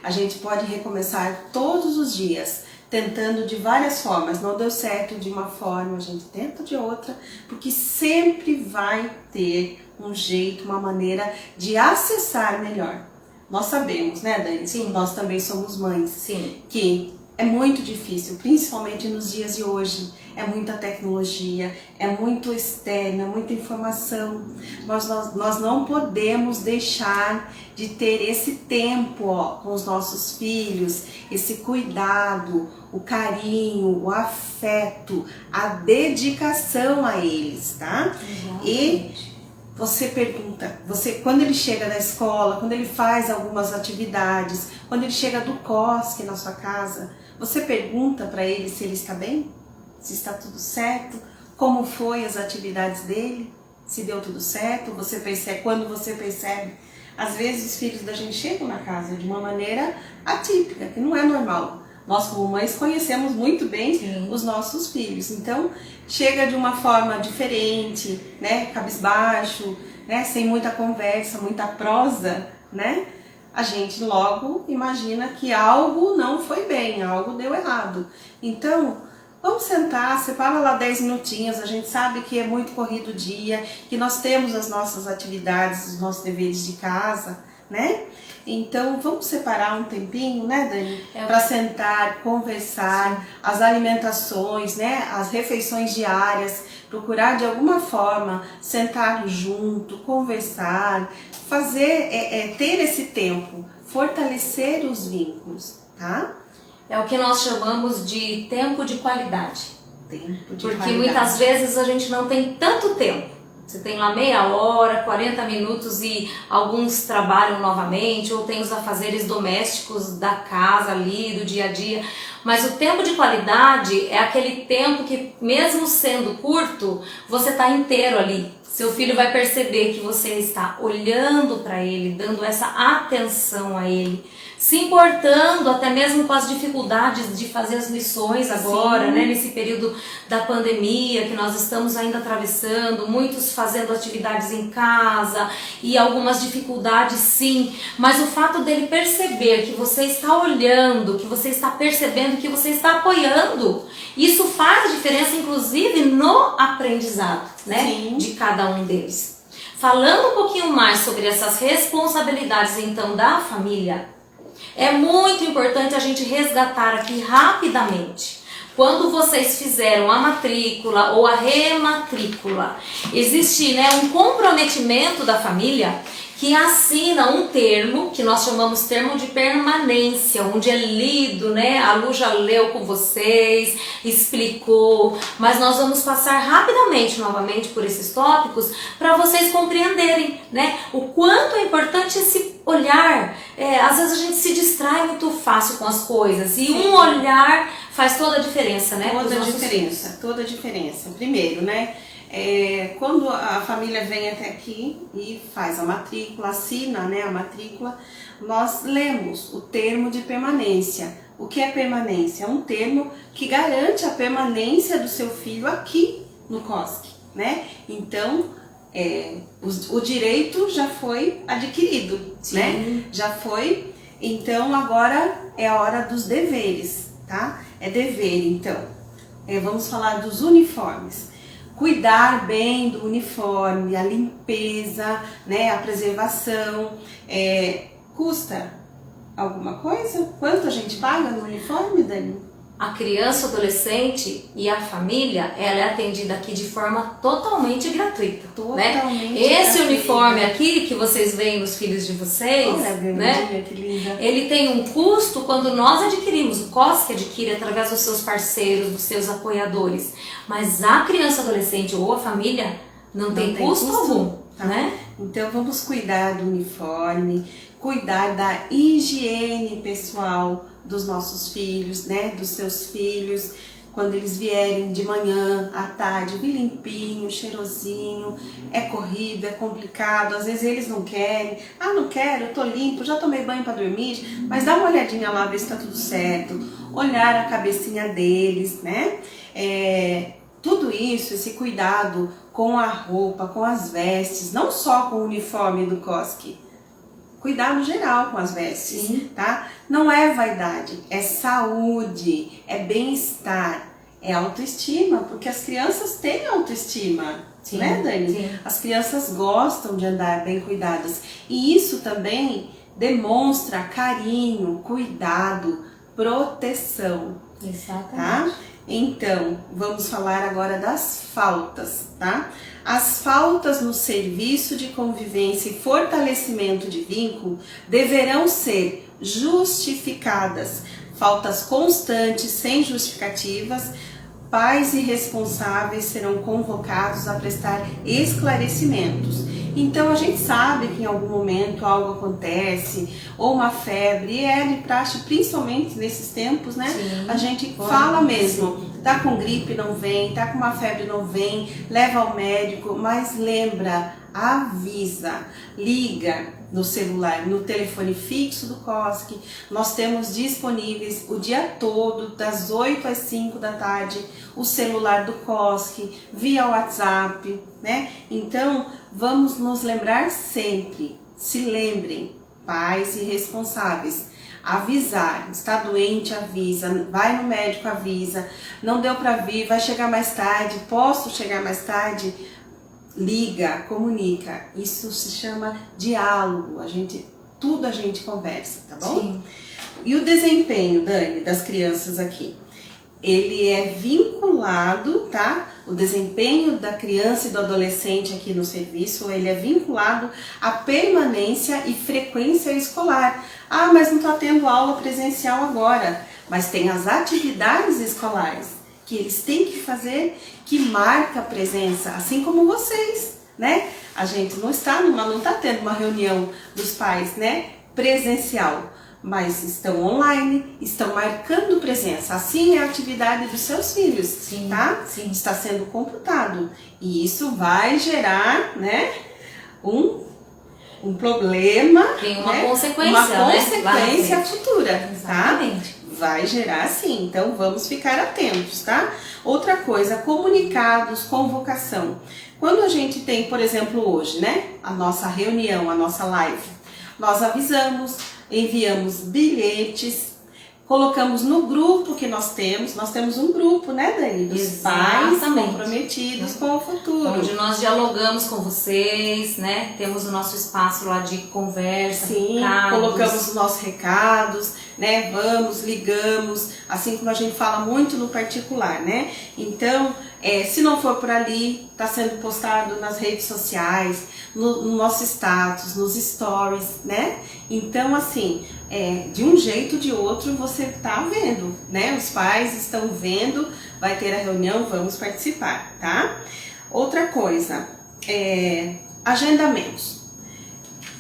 A gente pode recomeçar todos os dias, tentando de várias formas. Não deu certo de uma forma, a gente tenta de outra, porque sempre vai ter um jeito, uma maneira de acessar melhor. Nós sabemos, né, Dani? Sim. Nós também somos mães. Sim. Que é muito difícil, principalmente nos dias de hoje. É muita tecnologia, é muito externa, muita informação. Mas nós não podemos deixar de ter esse tempo, ó, com os nossos filhos, esse cuidado, o carinho, o afeto, a dedicação a eles, tá? E você pergunta, quando ele chega na escola, quando ele faz algumas atividades, quando ele chega do COSC na sua casa, você pergunta para ele se ele está bem? Se está tudo certo? Como foi as atividades dele? Se deu tudo certo? Você percebe, quando você percebe, às vezes os filhos da gente chegam na casa de uma maneira atípica, que não é normal. Nós como mães conhecemos muito bem os nossos filhos, então chega de uma forma diferente, né, cabisbaixo, né, sem muita conversa, muita prosa, né? A gente logo imagina que algo não foi bem, algo deu errado. Então, vamos sentar, separa lá 10 minutinhos, a gente sabe que é muito corrido o dia, que nós temos as nossas atividades, os nossos deveres de casa, né? Então, vamos separar um tempinho, né, Dani? Para sentar, conversar, as alimentações, né, as refeições diárias, procurar de alguma forma sentar junto, conversar, fazer, ter esse tempo, fortalecer os vínculos, tá? é o que nós chamamos de tempo de qualidade. Porque qualidade. Muitas vezes a gente não tem tanto tempo. Você tem lá meia hora, 40 minutos e alguns trabalham novamente ou tem os afazeres domésticos da casa ali, do dia a dia. Mas o tempo de qualidade é aquele tempo que, mesmo sendo curto, você está inteiro ali. Seu filho vai perceber que você está olhando para ele, dando essa atenção a ele, se importando até mesmo com as dificuldades de fazer as lições agora, né, nesse período da pandemia que nós estamos ainda atravessando, muitos fazendo atividades em casa e algumas dificuldades sim, mas o fato dele perceber que você está olhando, que você está percebendo, que você está apoiando, isso faz diferença inclusive no aprendizado, né, de cada um deles. Falando um pouquinho mais sobre essas responsabilidades então da família, é muito importante a gente resgatar aqui rapidamente. Quando vocês fizeram a matrícula ou a rematrícula, existe, né, um comprometimento da família que assina um termo, que nós chamamos termo de permanência, onde é lido, né? A Lu já leu com vocês, explicou, mas nós vamos passar rapidamente novamente por esses tópicos para vocês compreenderem, né? O quanto é importante esse olhar. Às vezes a gente se distrai muito fácil com as coisas e um olhar faz toda a diferença, né? Toda a diferença. Primeiro, né? Quando a família vem até aqui e faz a matrícula, assina, né, a matrícula, nós lemos o termo de permanência. O que é permanência? É um termo que garante a permanência do seu filho aqui no COSC, né? Então, o direito já foi adquirido, né? Já foi. Então, agora é a hora dos deveres, tá? É dever, então. Vamos falar dos uniformes. Cuidar bem do uniforme, a limpeza, né, a preservação, custa alguma coisa? Quanto a gente paga no uniforme, Dani? A criança, o adolescente e a família, ela é atendida aqui de forma totalmente gratuita. Totalmente Esse gratuita. Uniforme aqui que vocês veem nos filhos de vocês, né? Que linda. Ele tem um custo quando nós adquirimos, o COSC adquire através dos seus parceiros, dos seus apoiadores. Mas a criança, adolescente ou a família não tem custo algum, tá? Né? Então vamos cuidar do uniforme, cuidar da higiene pessoal dos nossos filhos, né, dos seus filhos, quando eles vierem de manhã, à tarde, bem limpinho, cheirosinho, é corrido, é complicado, às vezes eles não querem, não quero, eu tô limpo, já tomei banho para dormir, mas dá uma olhadinha lá, ver se tá tudo certo, olhar a cabecinha deles, né, tudo isso, esse cuidado com a roupa, com as vestes, não só com o uniforme do COSC, cuidar no geral com as vestes, tá? Não é vaidade, é saúde, é bem-estar, é autoestima, porque as crianças têm autoestima, né, Dani? Sim. As crianças gostam de andar bem cuidadas e isso também demonstra carinho, cuidado, proteção. Exatamente. Tá? Então, vamos falar agora das faltas, tá? As faltas no serviço de convivência e fortalecimento de vínculo deverão ser justificadas. Faltas constantes, sem justificativas, pais e responsáveis serão convocados a prestar esclarecimentos. Então a gente sabe que em algum momento algo acontece, ou uma febre, e é de praxe, principalmente nesses tempos, né? Sim, a gente fala mesmo, tá com gripe, não vem, tá com uma febre, não vem, leva ao médico, mas lembra, avisa, liga no celular, no telefone fixo do COSC, nós temos disponíveis o dia todo, das 8 às 5 da tarde, o celular do COSC, via WhatsApp, né? Então, vamos nos lembrar sempre, se lembrem, pais e responsáveis, avisar, está doente, avisa, vai no médico, avisa, não deu para vir, vai chegar mais tarde, posso chegar mais tarde? Liga, comunica, isso se chama diálogo, tudo a gente conversa, tá bom? Sim. E o desempenho, Dani, das crianças aqui? Ele é vinculado, tá? O desempenho da criança e do adolescente aqui no serviço, ele é vinculado à permanência e frequência escolar. Mas não está tendo aula presencial agora. mas tem as atividades escolares que eles têm que fazer, que marca a presença, assim como vocês, né? A gente não está tendo uma reunião dos pais, né, presencial, mas estão online, estão marcando presença. Assim é a atividade dos seus filhos, sim, tá? Sim. Está sendo computado. E isso vai gerar, né, um problema. Tem uma né? consequência, uma consequência futura, exatamente. Tá? Vai gerar sim, então vamos ficar atentos, tá? Outra coisa, comunicados, convocação. Quando a gente tem, por exemplo, hoje, né, a nossa reunião, a nossa live, nós avisamos, enviamos bilhetes, colocamos no grupo que nós temos um grupo, né, Dani? Dos pais comprometidos com o futuro. Onde nós dialogamos com vocês, né? Temos o nosso espaço lá de conversa, sim, recados. Colocamos os nossos recados, né? Vamos, ligamos, assim como a gente fala muito no particular, né? Então, se não for por ali, está sendo postado nas redes sociais, no nosso status, nos stories, né? Então, assim, de um jeito ou de outro você está vendo, né? Os pais estão vendo, vai ter a reunião, vamos participar, tá? Outra coisa, agendamentos.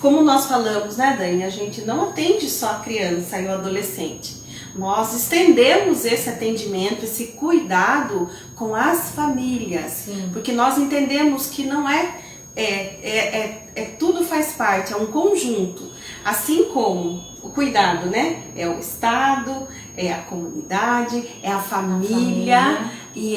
Como nós falamos, né, Dani? A gente não atende só a criança e o adolescente. Nós estendemos esse atendimento, esse cuidado com as famílias. Sim. Porque nós entendemos que não tudo faz parte, é um conjunto. Assim como o cuidado, né? É o Estado, é a comunidade, é a família. E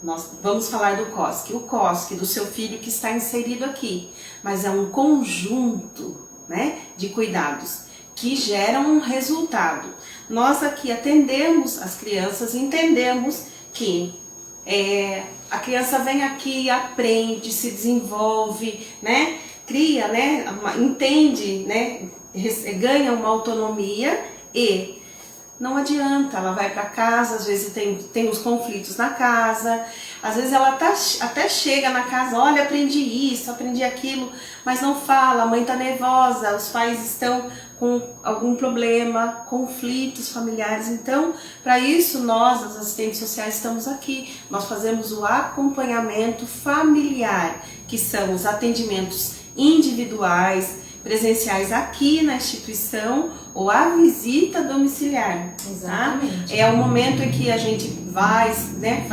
nós vamos falar do COSC. O COSC do seu filho que está inserido aqui. Mas é um conjunto, né, de cuidados que geram um resultado. Nós aqui atendemos as crianças, entendemos que a criança vem aqui, aprende, se desenvolve, né? Cria, né? Entende, né? Ganha uma autonomia e não adianta, ela vai para casa, às vezes tem os conflitos na casa, às vezes ela até chega na casa, olha, aprendi isso, aprendi aquilo, mas não fala, a mãe está nervosa, os pais estão com algum problema, conflitos familiares. Então, para isso nós, as assistentes sociais, estamos aqui. Nós fazemos o acompanhamento familiar, que são os atendimentos individuais, presenciais aqui na instituição ou a visita domiciliar. Exatamente. Tá? É o momento em que a gente vai, né,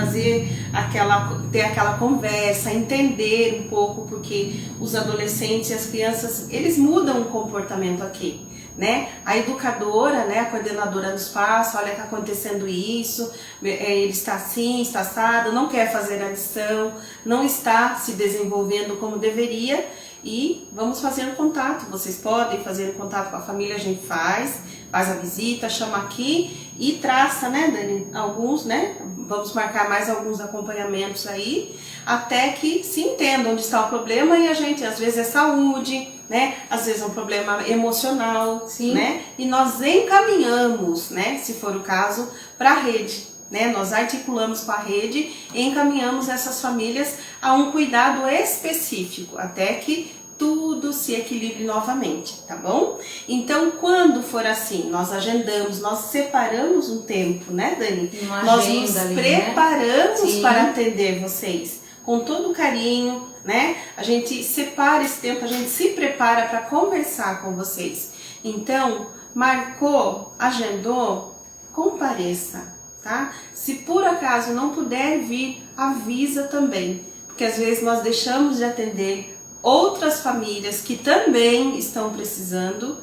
ter aquela conversa, entender um pouco, porque os adolescentes e as crianças, eles mudam o comportamento aqui. Né? A educadora, né, a coordenadora do espaço, olha, está acontecendo isso, ele está assim, está assado, não quer fazer a lição, não está se desenvolvendo como deveria, e vamos fazer um contato. Vocês podem fazer um contato com a família, a gente faz a visita, chama aqui e traça, né, Dani, alguns, né, vamos marcar mais alguns acompanhamentos aí, até que se entenda onde está o problema. E a gente, às vezes é saúde, né, às vezes é um problema emocional, sim, né, e nós encaminhamos, né, se for o caso, para a rede, né, nós articulamos com a rede e encaminhamos essas famílias a um cuidado específico, até que tudo se equilibre novamente, tá bom? Então, quando for assim, nós agendamos, nós separamos um tempo, né, Dani? Nós nos preparamos, né, para atender vocês com todo carinho, né? A gente separa esse tempo, a gente se prepara para conversar com vocês. Então, marcou, agendou, compareça, tá? Se por acaso não puder vir, avisa também, porque às vezes nós deixamos de atender outras famílias que também estão precisando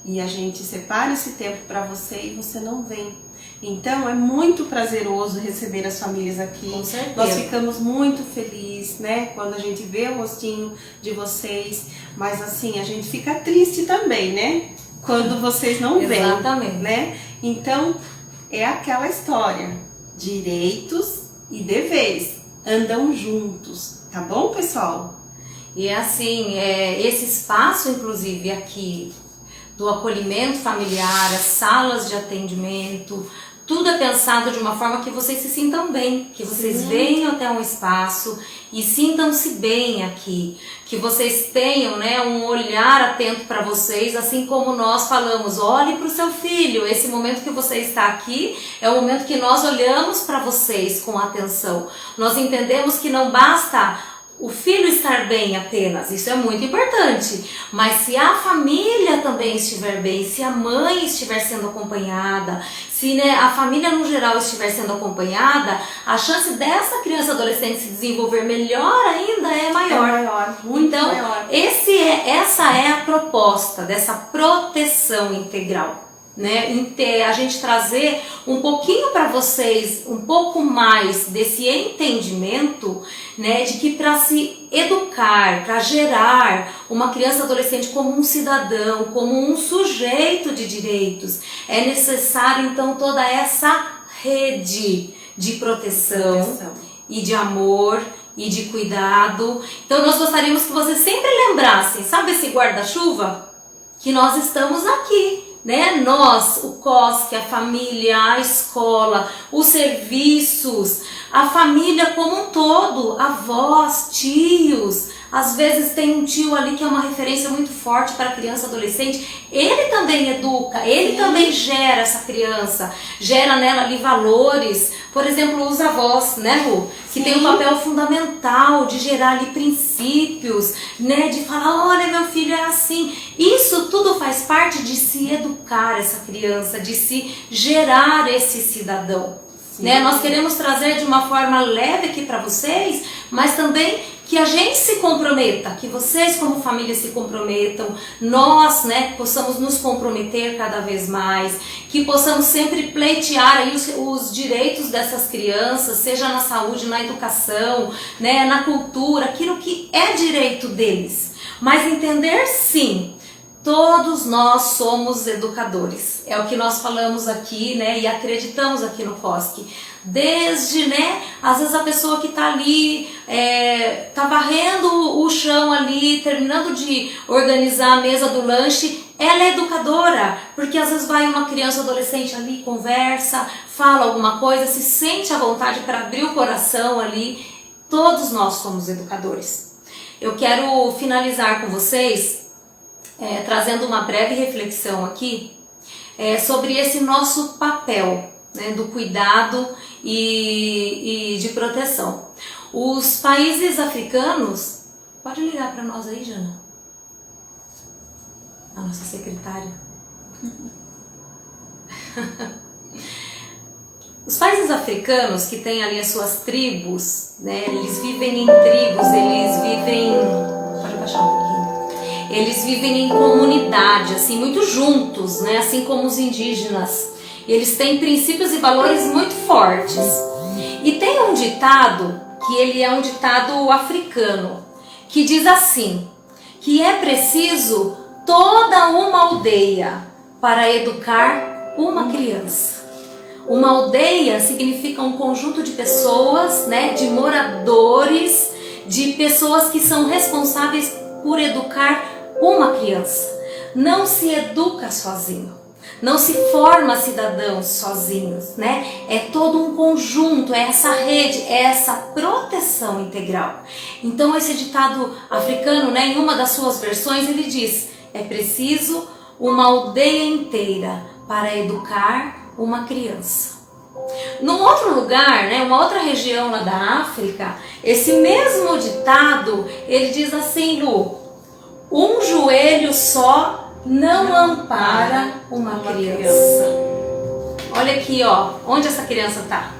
e a gente separa esse tempo para você e você não vem. Então é muito prazeroso receber as famílias aqui. Com certeza. Nós ficamos muito felizes, né, quando a gente vê o rostinho de vocês, mas assim, a gente fica triste também, né, quando vocês não vêm. Exatamente. Né? Então é aquela história, direitos e deveres andam juntos, tá bom, pessoal? E assim, esse espaço, inclusive aqui, do acolhimento familiar, as salas de atendimento, Tudo é pensado de uma forma que vocês se sintam bem, que vocês venham até um espaço e sintam-se bem aqui, que vocês tenham, né, um olhar atento para vocês, assim como nós falamos, olhe para o seu filho. Esse momento que você está aqui é o momento que nós olhamos para vocês com atenção. Nós entendemos que não basta o filho estar bem apenas, isso é muito importante, mas se a família também estiver bem, se a mãe estiver sendo acompanhada, se, né, a família no geral estiver sendo acompanhada, a chance dessa criança adolescente se desenvolver melhor ainda é maior. É maior, muito então, maior. Essa é a proposta dessa proteção integral. Né, a gente trazer um pouquinho para vocês, um pouco mais desse entendimento, né, de que para se educar, para gerar uma criança adolescente como um cidadão, como um sujeito de direitos, é necessário então toda essa rede de proteção e de amor e de cuidado. Então nós gostaríamos que vocês sempre lembrassem, sabe esse guarda-chuva? Que nós estamos aqui. Né? Nós, o COSC, a família, a escola, os serviços, a família como um todo, avós, tios, às vezes tem um tio ali que é uma referência muito forte para a criança adolescente, ele também educa, ele também gera essa criança, gera nela ali valores, por exemplo, os avós, né, Lu? Que tem um papel fundamental de gerar ali princípios, né, de falar, olha, meu filho é assim. Isso tudo faz parte de se educar essa criança, de se gerar esse cidadão. Né? Nós queremos trazer de uma forma leve aqui para vocês, mas também que a gente se comprometa, que vocês como família se comprometam, nós, né, possamos nos comprometer cada vez mais, que possamos sempre pleitear aí os direitos dessas crianças, seja na saúde, na educação, né, na cultura, aquilo que é direito deles. Mas entender sim, todos nós somos educadores, é o que nós falamos aqui, né, e acreditamos aqui no COSC. Desde, né, às vezes a pessoa que está ali, tá varrendo o chão ali, terminando de organizar a mesa do lanche, ela é educadora, porque às vezes vai uma criança ou adolescente ali, conversa, fala alguma coisa, se sente à vontade para abrir o coração ali. Todos nós somos educadores. Eu quero finalizar com vocês trazendo uma breve reflexão aqui sobre esse nosso papel, né, do cuidado e de proteção. Os países africanos, pode ligar para nós aí, Jana, a nossa secretária. Os países africanos que têm ali as suas tribos, né, eles vivem em tribos, eles vivem, pode baixar um pouquinho, eles vivem em comunidade, assim, muito juntos, né, assim como os indígenas. Eles têm princípios e valores muito fortes. E tem um ditado, que ele é um ditado africano, que diz assim, que é preciso toda uma aldeia para educar uma criança. Uma aldeia significa um conjunto de pessoas, né, de moradores, de pessoas que são responsáveis por educar uma criança. Não se educa sozinho. Não se forma cidadãos sozinhos, né? É todo um conjunto, é essa rede, é essa proteção integral. Então esse ditado africano, né, em uma das suas versões, ele diz, é preciso uma aldeia inteira para educar uma criança. Num outro lugar, né, uma outra região lá da África, esse mesmo ditado, ele diz assim, Lu, um joelho só não ampara uma criança. Olha aqui, ó, onde essa criança está,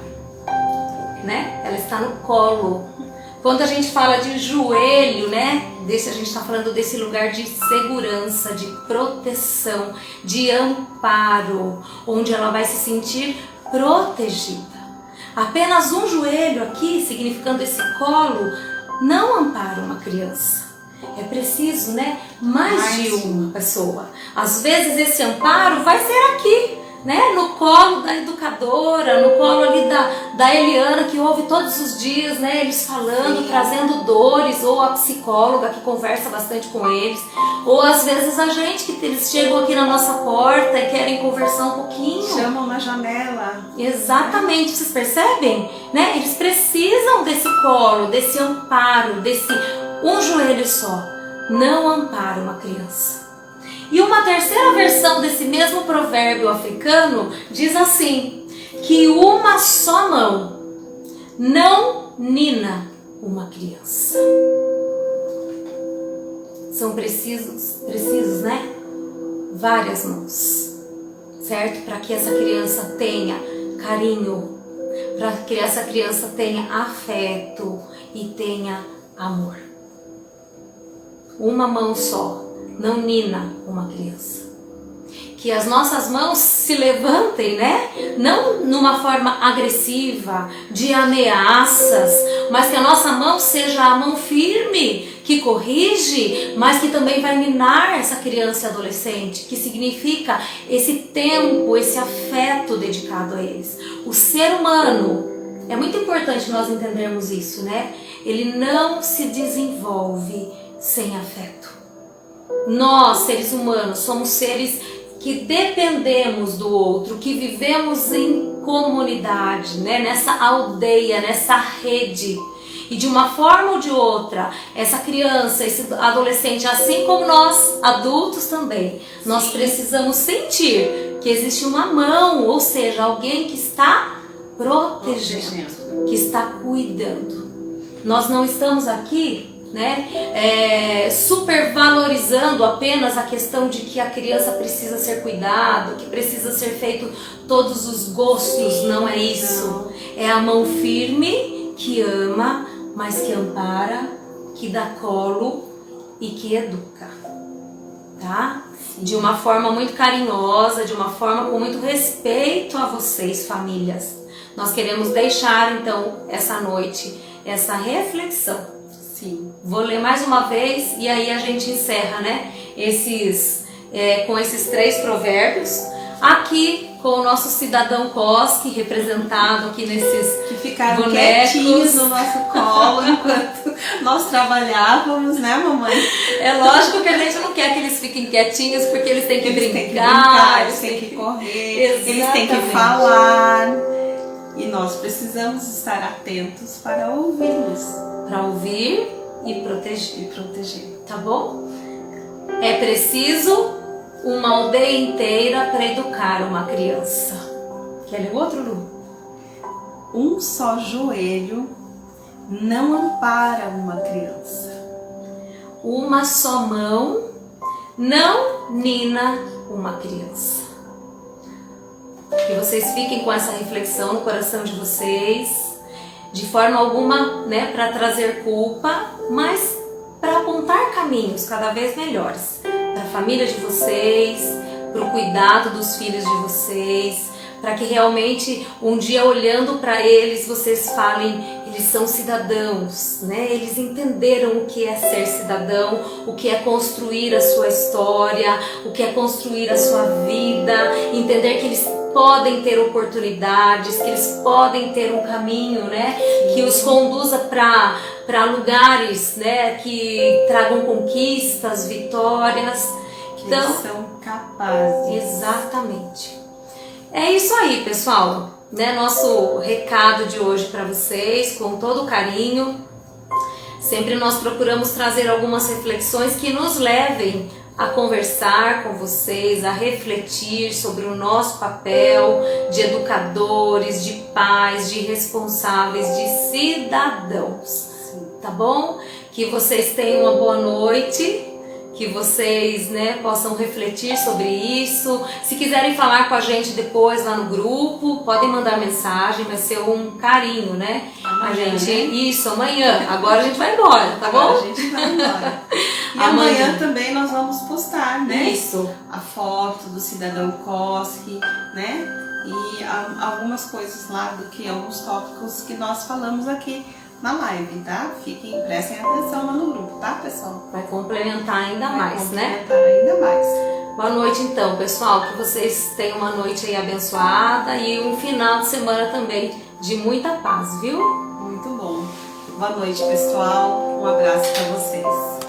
né? Ela está no colo. Quando a gente fala de joelho, né? A gente está falando desse lugar de segurança, de proteção, de amparo, onde ela vai se sentir protegida. Apenas um joelho aqui, significando esse colo, não ampara uma criança. É preciso, né, mais de uma pessoa. Às vezes esse amparo vai ser aqui, né, no colo da educadora, no colo ali da Eliana, que ouve todos os dias, né, eles falando, trazendo dores, ou a psicóloga que conversa bastante com eles, ou às vezes a gente, que eles chegam aqui na nossa porta e querem conversar um pouquinho. Chamam na janela. Exatamente, vocês percebem? Né? Eles precisam desse colo, desse amparo, desse um joelho só. Não ampara uma criança. E uma terceira versão desse mesmo provérbio africano diz assim, que uma só mão não nina uma criança. São precisos, né? Várias mãos, certo? Para que essa criança tenha carinho, para que essa criança tenha afeto e tenha amor. Uma mão só não nina uma criança. Que as nossas mãos se levantem, né? Não numa forma agressiva, de ameaças, mas que a nossa mão seja a mão firme, que corrige, mas que também vai ninar essa criança e adolescente, que significa esse tempo, esse afeto dedicado a eles. O ser humano, é muito importante nós entendermos isso, né? Ele não se desenvolve sem afeto. Nós, seres humanos, somos seres que dependemos do outro, que vivemos em comunidade, né? Nessa aldeia, nessa rede. E de uma forma ou de outra, essa criança, esse adolescente, assim como nós, adultos também, nós precisamos sentir que existe uma mão, ou seja, alguém que está protegendo, que está cuidando. Nós não estamos aqui, né, supervalorizando apenas a questão de que a criança precisa ser cuidado, que precisa ser feito todos os gostos. Não é isso. É a mão firme que ama, mas que ampara, que dá colo e que educa, tá? De uma forma muito carinhosa, de uma forma com muito respeito a vocês, famílias. Nós queremos deixar então essa noite essa reflexão. Sim. Vou ler mais uma vez e aí a gente encerra, né? Com esses 3 provérbios. Aqui com o nosso cidadão Cosque, representado aqui nesses que ficaram bonecos quietinhos no nosso colo enquanto nós trabalhávamos, né, mamãe? É lógico que a gente não quer que eles fiquem quietinhos, porque eles têm que brincar, eles têm que correr, Exatamente. Eles têm que falar. E nós precisamos estar atentos para ouvi-los. Para ouvir e proteger. Tá bom? É preciso uma aldeia inteira para educar uma criança. Quer ler outro, Lu? Um só joelho não ampara uma criança. Uma só mão não nina uma criança. Que vocês fiquem com essa reflexão no coração de vocês, de forma alguma, né, para trazer culpa, mas para apontar caminhos cada vez melhores para a família de vocês, para o cuidado dos filhos de vocês, para que realmente um dia olhando para eles vocês falem, eles são cidadãos, né? Eles entenderam o que é ser cidadão, o que é construir a sua história, o que é construir a sua vida, entender que eles podem ter oportunidades, que eles podem ter um caminho, né, que os conduza para lugares, né, que tragam conquistas, vitórias. Que então, eles são capazes. Exatamente. É isso aí, pessoal, né, nosso recado de hoje para vocês, com todo carinho. Sempre nós procuramos trazer algumas reflexões que nos levem a conversar com vocês, a refletir sobre o nosso papel de educadores, de pais, de responsáveis, de cidadãos. Tá bom? Que vocês tenham uma boa noite, que vocês, né, possam refletir sobre isso. Se quiserem falar com a gente depois lá no grupo, podem mandar mensagem, vai ser um carinho, né? Amanhã, a gente, né? Isso, amanhã. Agora a gente vai embora, tá bom? Agora a gente vai embora. E amanhã também nós vamos postar, né? Isso. A foto do cidadão Cosque, né? E algumas coisas lá alguns tópicos que nós falamos aqui na live, tá? Prestem atenção lá no grupo, tá, pessoal? Vai complementar ainda mais, né? Vai complementar ainda mais. Boa noite então, pessoal, que vocês tenham uma noite aí abençoada e um final de semana também de muita paz, viu? Muito bom. Boa noite, pessoal. Um abraço para vocês.